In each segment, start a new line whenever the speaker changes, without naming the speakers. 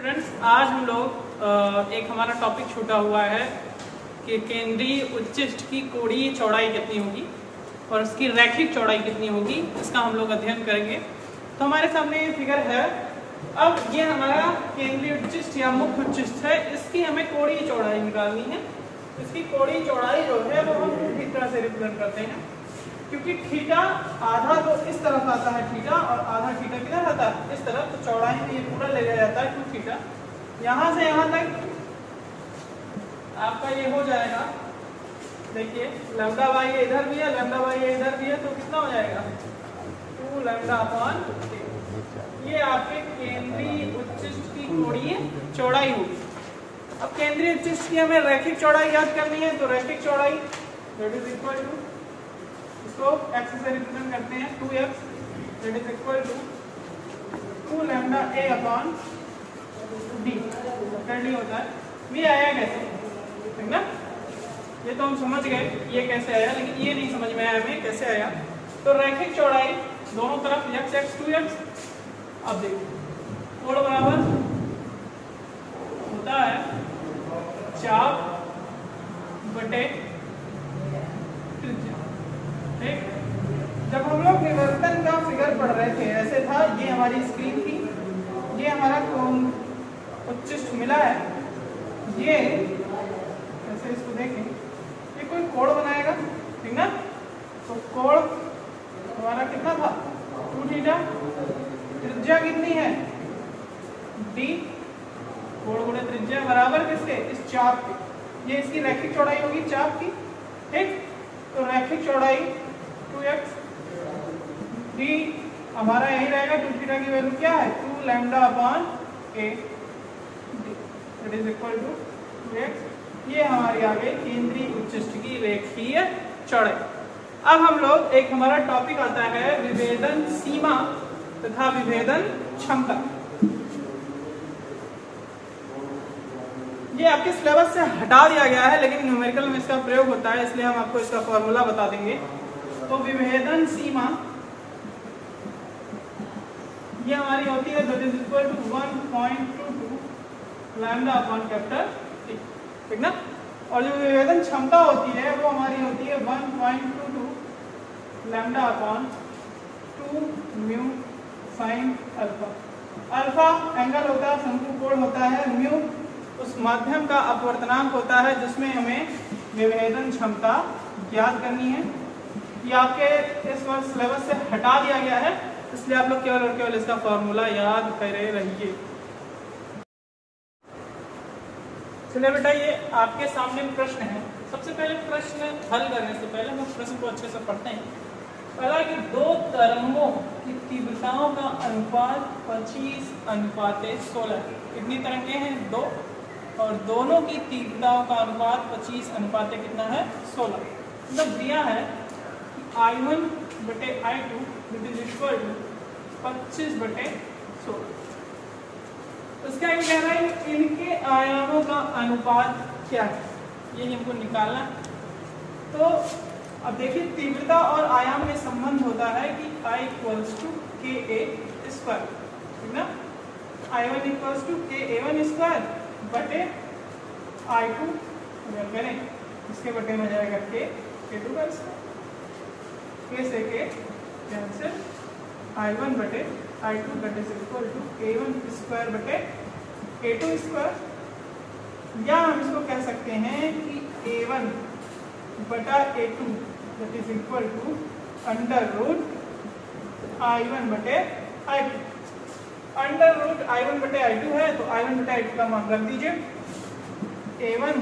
Students, आज हम लोग एक हमारा टॉपिक छूटा हुआ है कि केंद्रीय उच्चिष्ट की कोणीय चौड़ाई कितनी होगी और उसकी रैखिक चौड़ाई कितनी होगी, इसका हम लोग अध्ययन करेंगे। तो हमारे सामने ये फिगर है। अब ये हमारा केंद्रीय उच्चिष्ट या मुख्य उच्चिष्ट है, इसकी हमें कोणीय चौड़ाई निकालनी है। इसकी कोणीय चौड़ाई जो है वो हम इस तरह से रिप्रेजेंट करते हैं, क्योंकि थीटा आधा तो इस तरफ आता है थीटा और आधा थीटा किधर आता है इस तरफ, तो चौड़ाई में ये पूरा ले लिया जाता है 2 थीटा। यहाँ से यहाँ तक आपका ये हो जाएगा, देखिए लैम्डा बाई ए इधर भी है, लैम्डा बाई ए इधर भी है, तो कितना हो जाएगा 2 लैम्डा अपॉन ए। ये आपके केंद्रीय उच्चिष्ट की कोणीय चौड़ाई होगी। अब केंद्रीय उच्चिष्ट की हमें रैखिक चौड़ाई याद करनी है, तो रैखिक चौड़ाई दैट इज इक्वल टू, इसको x से रिप्रेजेंट करते हैं 2x that is equal to 2 lambda a upon d। करनी होता है ये आया कैसे, ठीक ना? ये तो हम समझ गए ये कैसे आया, लेकिन ये नहीं समझ में आया हमें कैसे आया। तो रैखिक चौड़ाई दोनों तरफ x 2x। अब देखिए कोण बराबर होता है चाप बटे त्रिज्या। ठीक, जब हम लोग विवर्तन का फिगर पढ़ रहे थे ऐसे था, ये हमारी स्क्रीन थी, ये हमारा कोण उच्चिष्ट मिला है, ये ऐसे इसको देखें, ये कोई कोण बनाएगा, ठीक ना? तो कोण हमारा कितना था 2 थीटा, त्रिज्या कितनी है d, कोण गुणे त्रिज्या बराबर किसके, इस चाप के। ये इसकी रैखिक चौड़ाई होगी चाप की। ठीक, तो रैखिक चौड़ाई 2x, d हमारा यही रहेगा, 2 थीटा की वैल्यू क्या है 2 lambda upon a, that is equal to 2x। ये हमारी आ गई केंद्रीय उच्चिष्ट की रेखीय चौड़ाई। अब हम लोग एक हमारा टॉपिक आता है विभेदन सीमा तथा विभेदन क्षमता। ये आपके सिलेबस से हटा दिया गया है, लेकिन न्यूमेरिकल में इसका प्रयोग होता है, इसलिए हम आपको इसका फॉर्मूला बता देंगे। तो विभेदन सीमा ये हमारी होती है that is equal to 1.22 lambda upon capital T, ठीक ना? और जो विभेदन क्षमता होती है वो हमारी होती है 1.22 lambda upon 2 mu sine alpha. Alpha angle होता है, शंकु कोण होता है, म्यू उस माध्यम का अपवर्तनांक होता है जिसमें हमें विभेदन क्षमता ज्ञात करनी है। ये आपके इस वर्ष सिलेबस से हटा दिया गया है, इसलिए आप लोग केवल और केवल इसका फॉर्मूला याद करे रहिए। चलिए बेटा, ये आपके सामने प्रश्न है। सबसे पहले प्रश्न हल करने से पहले हम प्रश्न को अच्छे से पढ़ते हैं। पहला कि 2 तरंगों की तीव्रताओं का अनुपात 25:16। कितनी तरंगे हैं 2, और दोनों की तीव्रताओं का अनुपात 25 कितना है 16। मतलब दिया है कि I1 बटे I2 इज इक्वल टू 25/16। इसका ये कह रहा है इनके आयामों का अनुपात क्या है, ये हमको निकालना। तो अब देखिए तीव्रता और आयाम में संबंध होता है कि I = KA², ठीक ना? I1 = KA1² बटे I2 अगर करें इसके बटे में जाएगा K2²। K से K कैंसिल, I1 बटे I2 that is equal to A1² बटे A2²। या हम इसको कह सकते हैं कि A1 बटा A2 that is equal to √ I1 बटे I2। √ I1 बटे I2 है, तो I1 बटे I2 का मान रख दीजिए। A1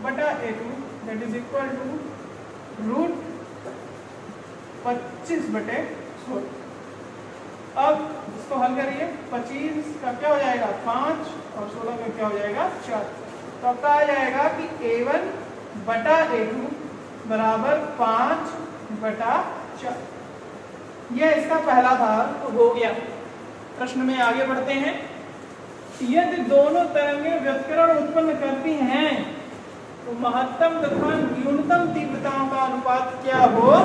बटा A2 that is equal to √ 25/16। अब इसको हल करिए, 25 का क्या हो जाएगा 5 और 16 का क्या हो जाएगा 4। तो आपका आ जाएगा कि A1 बटा A2 बराबर 5/4। यह इसका पहला भाग तो हो गया। प्रश्न में आगे बढ़ते हैं। यदि दोनों तरंगें व्यतिकरण उत्पन्न करती हैं तो महत्तम तथा न्यूनतम तीव्रताओं का अनुपात क्या होगा?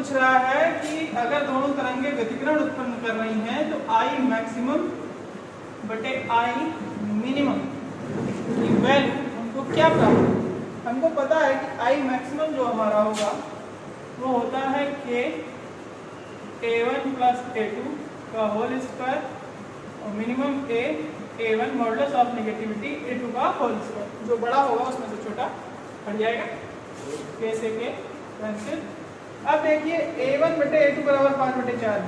पूछ रहा है कि अगर दोनों तरंगे व्यतिकरण उत्पन्न कर रही हैं तो आई मैक्सिमम बटे आई मिनिमम की वैल्यू हमको क्या प्राप्त, हमको पता है कि आई मैक्सिमम जो हमारा होगा वो होता है के A1 प्लस A2 का होल स्क्वायर और minimum A1 modulus of negativity A2 का होल स्क्वायर, जो बड़ा होगा उसमें से छोटा हट जाएगा, के से के कैंसिल। अब देखिए A1 बटे A2 बराबर 5 बटे 4।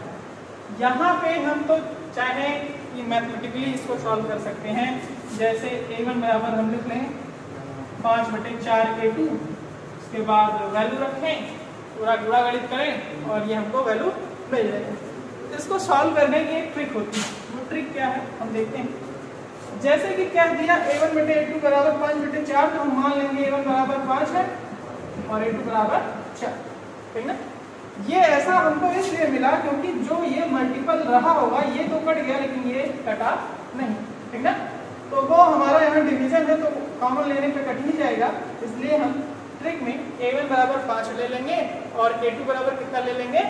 यहाँ पे हम तो चाहे कि मैथमेटिकली इसको सॉल्व कर सकते हैं, जैसे A1 बराबर हम लिख लें 5 बटे 4 A2, उसके बाद वैल्यू रखें, पूरा गुणा गणित करें और ये हमको वैल्यू मिल जाएगी। इसको सॉल्व करने की एक ट्रिक होती है, वो ट्रिक क्या है हम देखते हैं। जैसे कि क्या दिया A1 बटे A2 बराबर 5 बटे 4, तो हम मान लेंगे A1 बराबर 5 है और A2 बराबर 4, ठीक ना। ये ऐसा हमको इसलिए मिला क्योंकि जो ये मल्टीपल रहा होगा ये तो कट गया लेकिन ये कटा नहीं, ठीक ना। तो वो हमारा यहाँ डिवीजन है तो कॉमन लेने पे कट ही जाएगा, इसलिए हम ट्रिक में A1 बराबर 5 ले लेंगे और A2 बराबर कितना ले लेंगे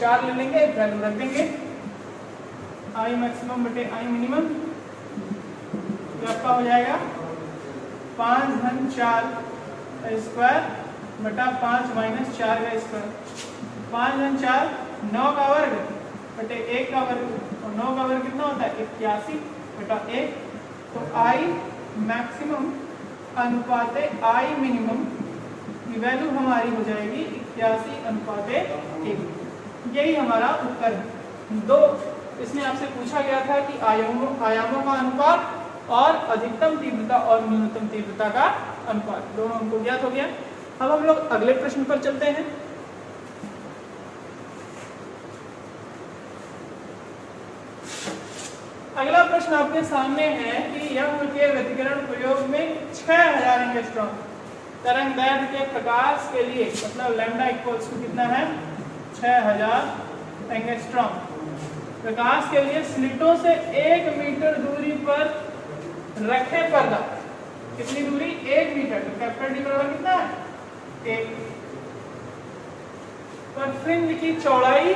4 ले लेंगे, एक वैल्यू रख देंगे आई मैक्सिमम बटे आई मिनिमम, तो आपका हो जाएगा 5 घन 4 स्क्वायर बटा 5 माइनस 4 का स्क्वायर, 5 घन 4 9 का वर्ग बटे 1 का वर्ग, और 9 का वर्ग कितना होता है 81 बटा 1, तो आई मैक्सिमम अनुपाते आई मिनिमम की वैल्यू हमारी हो जाएगी 81:1। यही हमारा उत्तर है। दो इसमें आपसे पूछा गया था कि आयामों का अनुपात और अधिकतम तीव्रता और न्यूनतम तीव्रता का अनुपात, दोनों हमको ज्ञात हो गया। अब हम लोग अगले प्रश्न पर चलते हैं। अगला प्रश्न आपके सामने है कि यंग के व्यतिकरण प्रयोग में 6000 एंगस्ट्रॉम तरंग दैर्घ्य के प्रकाश के लिए, मतलब लैम्डा इक्वल्स टू कितना है 6000 एंगस्ट्रॉम, प्रकाश के लिए स्लिटों से 1 मीटर दूरी पर रखे पर्दा, कितनी दूरी 1 मीटर, तो कैपिटल डी बराबर कितना है 1, पर फ्रिंज की चौड़ाई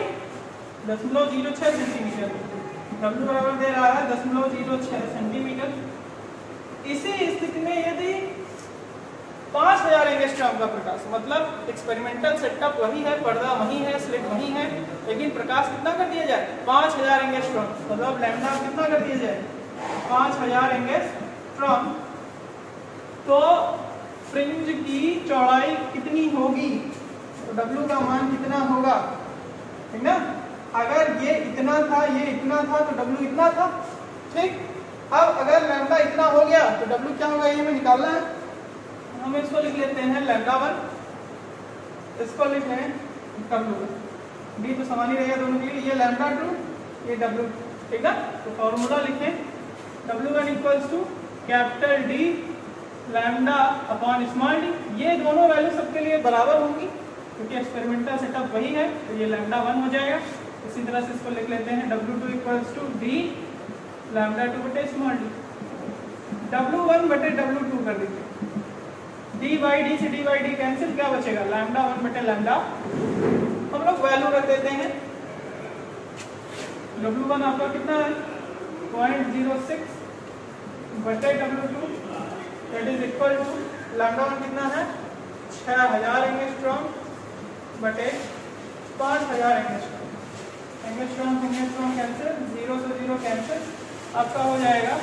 0.06 सेंटीमीटर, W बराबर दे रहा है 0.06 सेंटीमीटर। इसी स्थिति में यदि 5000 एंगस्ट्रॉम का प्रकाश, मतलब एक्सपेरिमेंटल सेटअप वही है, पर्दा वही है, स्लिट वही है, लेकिन प्रकाश कितना कर दिया जाए 5000 एंगस्ट्रॉम, मतलब लैम्डा कितना कर दिया जाए 5000 एंगस्ट्रॉम, तो फ्रिंज की चौड़ाई कितनी होगी, तो W का मान कितना होगा, ठीक ना। अगर ये इतना था ये इतना था तो W इतना था, ठीक। अब अगर लैम्डा इतना हो गया तो W क्या होगा, ये हमें निकालना है। हम इसको लिख लेते हैं लैम्डा 1, इसको लिख लें W, D तो समान ही रहेगा दोनों के लिए, ये लैम्डा 2 ये W, ठीक ना। तो फॉर्मूला लिखें W1 equals to capital D lambda upon small d, ये दोनों वैल्यू सबके लिए बराबर होंगी क्योंकि एक्सपेरिमेंटल सेटअप वही है, तो ये लैम्डा 1 हो जाएगा। इसी तरह से इसको लिख लेते हैं W2 equals to D lambda 2 बटे स्मॉल d, W1 बटे W2 कर दीजिए, D बाई डी से D बाई डी कैंसिल, क्या बचेगा लैम्डा 1 बटे लैम्डा, हम लोग वैल्यू रख देते हैं। W1 आपका कितना है 0.06 बटे W2 that is equal to lambda 1 कितना है 6000 एंगस्ट्रॉम बटे 5000 एंगस्ट्रॉम, एंगस्ट्रॉम कैंसिल, 0 से 0 कैंसिल, आपका हो जाएगा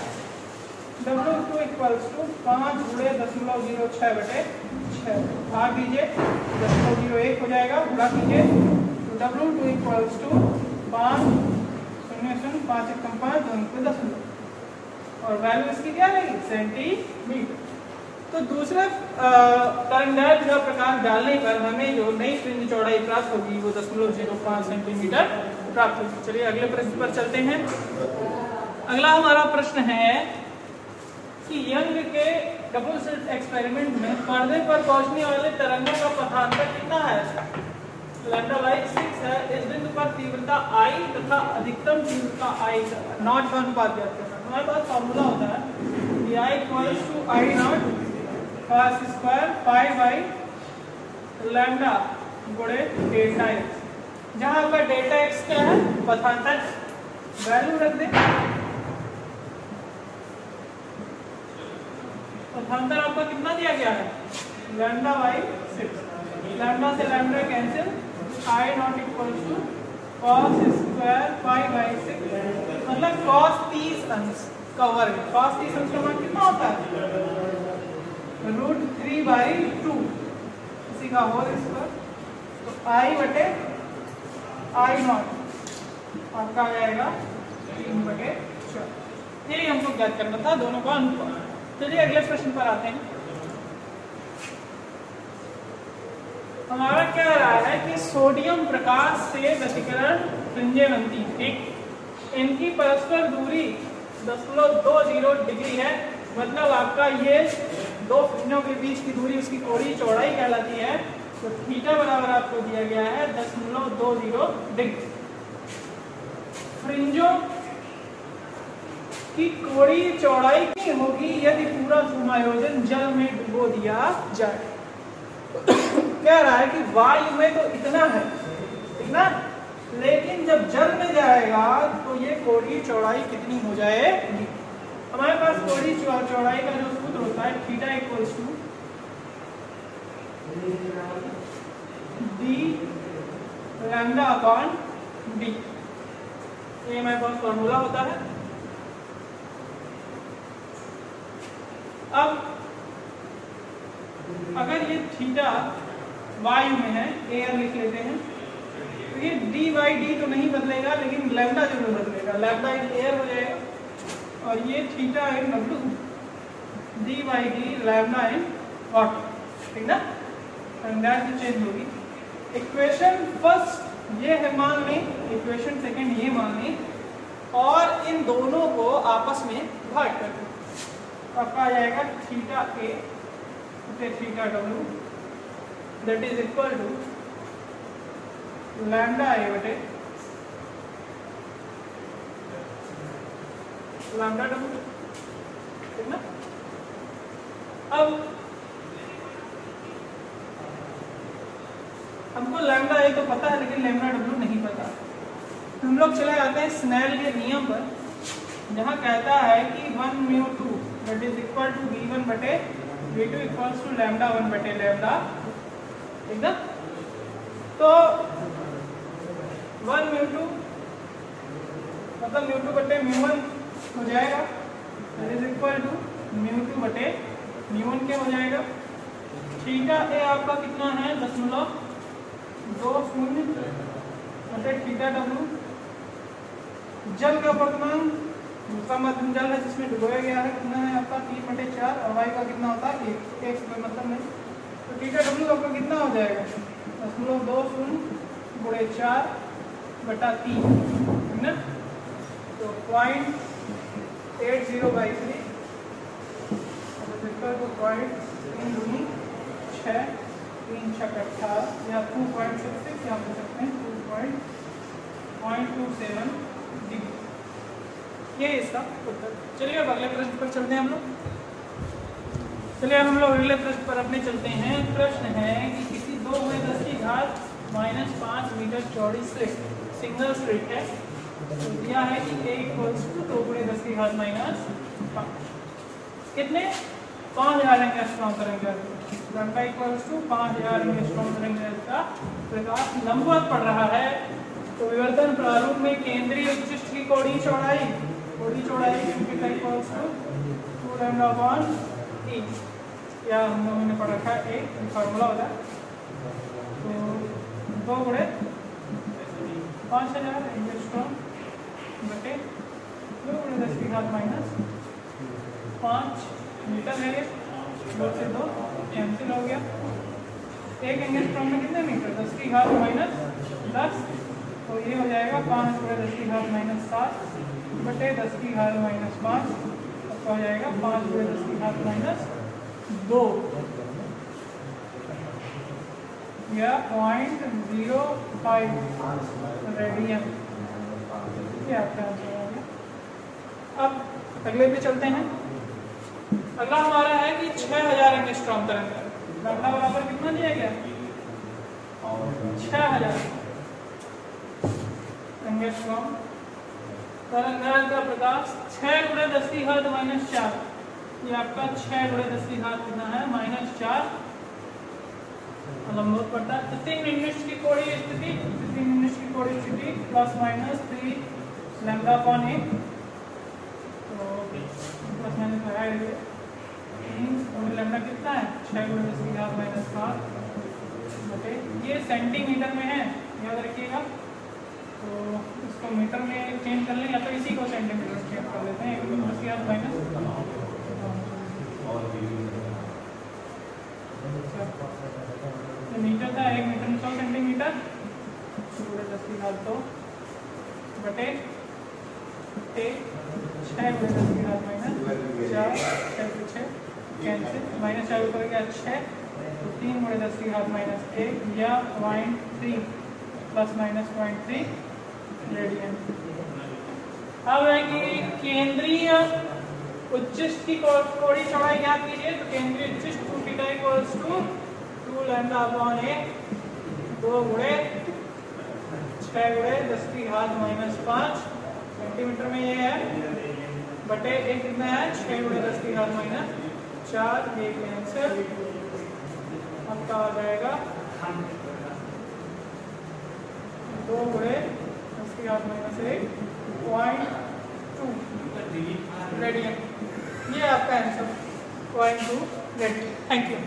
W2 इक्वल्स टू 5 गुणे 0.06 बटे 6, भाग दीजिए 0.01 हो जाएगा, गुणा कीजिए तो W2 इक्वल्स टू 5 0 5 1 5 2 पे 10 और वैल्यू इसकी क्या रहेगी सेंटीमीटर। तो दूसरे तरंगदैर्घ्य का प्रकाश डालने पर हमें जो नई फ्रिंज चौड़ाई प्राप्त होगी वो 0.05 सेंटीमीटर प्राप्त होगी। चलिए अगले प्रश्न पर चलते हैं। अगला हमारा प्रश्न है कि यंग के डबल स्लिट एक्सपेरिमेंट में पर्दे पर पहुंचने वाले तरंगों का पथांतर कितना है, लैम्डा बाई 6 है। इस बिंदु पर तीव्रता I तथा अधिकतम तीव्रता I नॉट का अनुपात ज्ञात करना। हमारे पास फॉर्मूला होता है कि I equals to I not cos square pi by lambda गुणे डेल्टा x, जहां आपका डेल्टा एक्स क्या है, पथांतर वैल्यू रख दे। पथांतर आपका कितना दिया गया है, लैम्डा बाई 6। लैम्डा से lambda cancel, I not equal to cos square pi by 6, मतलब cos 30 अंश का वर्ग। cos 30 अंश का मान कितना होता है, √3/2, इसी का होल स्क्वायर। तो आई बटे आई नॉट आपका आ जाएगा 3/4। यही हमको ज्ञात करना था दोनों का अनुपात। चलिए अगले प्रश्न पर आते हैं। हमारा क्या रहा है कि सोडियम प्रकाश से व्यतिकरण फ्रिंजें बनती हैं, ठीक। इनकी परस्पर दूरी 0.20 डिग्री है, मतलब आपका ये दो फ्रिंजों के बीच की दूरी उसकी कोणीय चौड़ाई कहलाती है। तो थीटा बराबर आपको दिया गया है 0.20 डिग्री। फ्रिंजों की कोणीय चौड़ाई की होगी यदि पूरा समायोजन जल में डुबो दिया जाए। कह रहा है कि वायु में तो इतना है, ठीक ना, लेकिन जब जल में जाएगा तो ये कोणीय चौड़ाई कितनी हो जाएगी। हमारे पास कोणीय चौड़ाई का जो सूत्र होता है theta equals to D lambda upon D, ये हमारे पास फॉर्मूला होता है। अब अगर ये थीटा वायु में है, एयर लिख लेते हैं, तो ये डी बाई डी तो नहीं बदलेगा, लेकिन लैम्डा जरूर बदलेगा, लैम्डा इन एयर हो जाएगा। और ये theta in W, D by D lambda in water, ठीक ना, दैट चेंज होगी। इक्वेशन फर्स्ट ये है मान लें, इक्वेशन सेकंड ये मान लें, और इन दोनों को आपस में भाग कर दें। आपका आ जाएगा थीटा ए थीटा डब्ल्यू that is equal to lambda a बटे लैम्डा डब्ल्यू, ठीक ना। अब हमको लैम्डा ए तो पता है, लेकिन लैम्डा डब्ल्यू नहीं पता। हम लोग चले आते हैं स्नेल के नियम पर, जहाँ कहता है कि 1μ2 that is equal to v1 बटे v2 इक्वल्स टू लैम्डा 1 बटे लैम्डा, ठीक ना। तो 1μ2 मतलब μ2 बटे μ1 हो जाएगा, दैट इज इक्वल टू μ2 बटे μ1 क्या हो जाएगा। थीटा ए आपका कितना है 0.20 बटे थीटा डब्ल्यू। जल का वर्तमान दूसरा माध्यम जल है जिसमें डुबोया गया है, कितना है आपका 3/4, और वायु का कितना होता है 1, एक से मतलब नहीं। तो थीटा डब्ल्यू आपका कितना हो जाएगा 0.20 × 4/3, ठीक ना। तो 0.80/3 तो 0.3 3 6 18 या 2.66 यहाँ पे सकते हैं 2.27 डिग्री, ये इसका उत्तर। चलिए अब अगले प्रश्न पर चलते हैं हम लोग। चलिए हम लोग अगले प्रश्न पर अपने चलते हैं। प्रश्न है कि किसी 2×10⁻⁵ मीटर चौड़ी स्लिट, सिंगल स्लिट है, तो दिया है कि a इक्वल्स टू 2×10⁻⁵ कितने 5000 एंगस्ट्रॉम तरंग लैम्डा इक्वल्स टू 5000 एंगस्ट्रॉम तरंग का प्रकाश लंबवत पड़ रहा है। तो विवर्तन प्रारूप में केंद्रीय उच्चिष्ट की कोणीय चौड़ाई equals to 2 lambda upon e, या हम लोगों ने पढ़ रखा है एक फार्मूला होता है। तो 2×5000 एंगस्ट्रॉम बटे 2×10⁻⁵ मीटर है, 2 से 2 कैंसिल हो गया। एक एंगस्ट्रॉम में कितने मीटर 10⁻10, तो ये हो जाएगा 5×10⁻⁷ बटे 10⁻⁵, तो हो जाएगा 5×10⁻² या 0.05 रेडियन, ये आपका आंसर हो गया। अब अगले पे चलते हैं। अगला हमारा है कि 6000 एंगस्ट्रॉम तरंग लैम्डा बराबर कितना दिया गया 6000। फ्रॉम तरंगांतर का प्रकाश 6 × 10⁻⁴, ये आपका 6 × 10⁻⁴ कितना है -4 लंबवत पड़ता है। तृतीय निम्नलिखित की कोणीय स्थिति, तृतीय निम्नलिखित की कोणीय स्थिति ±3 λ/a, तो प्लस माइनस लगा दीजिए। लैम्डा कितना है 6 × 10⁻⁷ बटे, ये सेंटीमीटर में है याद रखिएगा, तो इसको मीटर में चेंज कर लें या तो इसी को सेंटीमीटर चेंज कर लेते हैं। 1 × 10⁻⁻, तो मीटर था 1 मीटर में 100 सेंटीमीटर, 10⁻² बटे 6 × 10⁻⁴, 4 कैंसिल, -4 ऊपर गया 6, तो 3 × 10⁻⁻1 या 0.3 ±0.3 रेडियन। अब है कि केंद्रीय उच्चिष्ट की कोणीय चौड़ाई ज्ञात कीजिए। तो केंद्रीय उच्चिष्ट 2θ = 2 λ/a, 2 × 6 × 10⁻⁵ सेंटीमीटर में ये है, बटे एक कितना है 6 × 10⁻⁴, ये कैंसिल, आपका आ जाएगा 2 × 10⁻⁴ 0.2 रेडियन। ये आपका आंसर 0.2 रेडियन। Thank you.